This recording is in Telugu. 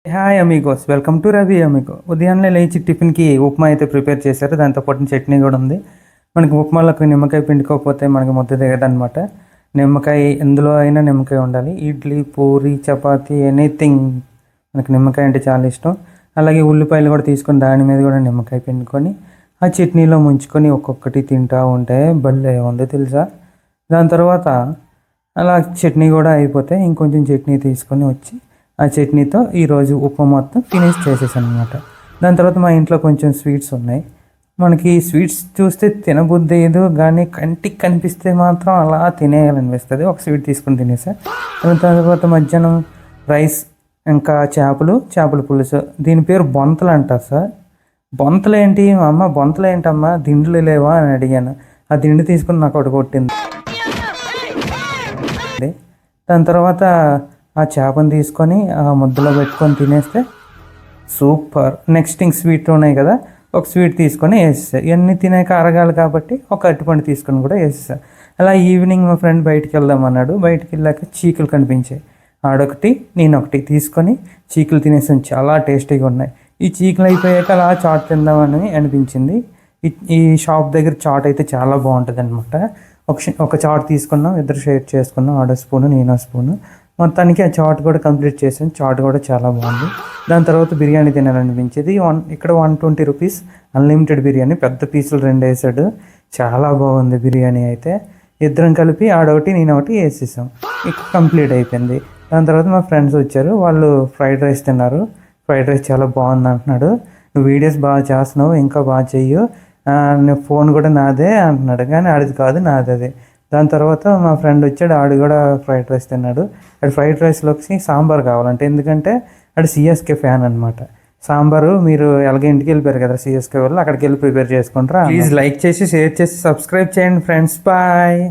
Hi amigos, welcome to Ravi amigo. ఉదయాన్నే లేచి టిఫిన్కి ఉప్మా అయితే ప్రిపేర్ చేశారు. దాంతో పాటు చట్నీ కూడా ఉంది. మనకి ఉప్మాలోకి నిమ్మకాయ పిండుకోకపోతే మనకి ముద్ద దిగదనమాట. నిమ్మకాయ ఎందులో అయినా నిమ్మకాయ ఉండాలి. ఇడ్లీ, పూరి, చపాతీ, ఎనీథింగ్ మనకి నిమ్మకాయ అంటే చాలా ఇష్టం. అలాగే ఉల్లిపాయలు కూడా తీసుకొని దాని మీద కూడా నిమ్మకాయ పిండుకొని ఆ చట్నీలో ముంచుకొని ఒక్కొక్కటి తింటూ ఉంటే భలే ఉంది తెలుసా. దాని తర్వాత అలా చట్నీ కూడా అయిపోతే ఇంకొంచెం చట్నీ తీసుకొని వచ్చి ఆ చట్నీతో ఈరోజు ఉప్మా మొత్తం ఫినిష్ చేసేసాను అనమాట. దాని తర్వాత మా ఇంట్లో కొంచెం స్వీట్స్ ఉన్నాయి. మనకి స్వీట్స్ చూస్తే తినబుద్ధి ఏదో కానీ కంటికి కనిపిస్తే మాత్రం అలా తినేయాలనిపిస్తుంది. ఒక స్వీట్ తీసుకుని తినేసా. దాని తర్వాత మధ్యాహ్నం రైస్, ఇంకా చేపల పులుసు. దీని పేరు బొంతలు అంటారు సార్. బొంతలు ఏంటి మా అమ్మ, బొంతలు ఏంటమ్మా, దిండులు లేవా అని అడిగాను. ఆ దిండు తీసుకుని నాకు ఒకటి కొట్టింది. దాని తర్వాత ఆ చేపను తీసుకొని ఆ ముద్దలో పెట్టుకొని తినేస్తే సూపర్. నెక్స్ట్ ఇంక స్వీట్ ఉన్నాయి కదా, ఒక స్వీట్ తీసుకొని వేసేసా. ఇవన్నీ తినాక అరగాలి కాబట్టి ఒక అరటిపండు తీసుకొని కూడా వేసేసా. అలా ఈవినింగ్ మా ఫ్రెండ్ బయటికి వెళ్దాం అన్నాడు. బయటికి వెళ్ళాక చీకులు కనిపించాయి. ఆడొకటి నేనొకటి తీసుకొని చీకులు తినేసాను. చాలా టేస్టీగా ఉన్నాయి. ఈ చీకులు అయిపోయాక అలా చాట్ తిందామని అనిపించింది. ఈ షాప్ దగ్గర చాట్ అయితే చాలా బాగుంటుంది అనమాట. ఒక చాట్ తీసుకున్నాం, ఇద్దరు షేర్ చేసుకున్నాం. ఆడో స్పూను, నేనో స్పూను. మొత్తానికి ఆ చాట్ కూడా కంప్లీట్ చేసాను. చాట్ కూడా చాలా బాగుంది. దాని తర్వాత బిర్యానీ తినాలనిపించేది. ఇక్కడ 120 రూపీస్ అన్లిమిటెడ్ బిర్యానీ. పెద్ద పీసులు 2 వేసాడు. చాలా బాగుంది బిర్యానీ అయితే. ఇద్దరం కలిపి ఆడొకటి నేనొకటి వేసేసాం. ఇక కంప్లీట్ అయిపోయింది. దాని తర్వాత మా ఫ్రెండ్స్ వచ్చారు. వాళ్ళు ఫ్రైడ్ రైస్ తిన్నారు. ఫ్రైడ్ రైస్ చాలా బాగుంది అంటున్నాడు. నువ్వు వీడియోస్ బాగా చేస్తున్నావు, ఇంకా బాగా చెయ్యు, ఫోన్ కూడా నాదే అంటున్నాడు. కానీ ఆడిది కాదు, నాది అదే. దాని తర్వాత మా ఫ్రెండ్ వచ్చాడు. ఆడు కూడా ఫ్రైడ్ రైస్ తిన్నాడు. ఆడు ఫ్రైడ్ రైస్లోకి సాంబార్ కావాలంటే, ఎందుకంటే ఆడు సిఎస్కే ఫ్యాన్ అనమాట. సాంబారు మీరు ఎలాగో ఇంటికి వెళ్ళిపోయారు కదా సిఎస్కే వాళ్ళు, అక్కడికి వెళ్ళి ప్రిపేర్ చేసుకుంటారా. ప్లీజ్ లైక్ చేసి, షేర్ చేసి, సబ్స్క్రైబ్ చేయండి ఫ్రెండ్స్. బాయ్.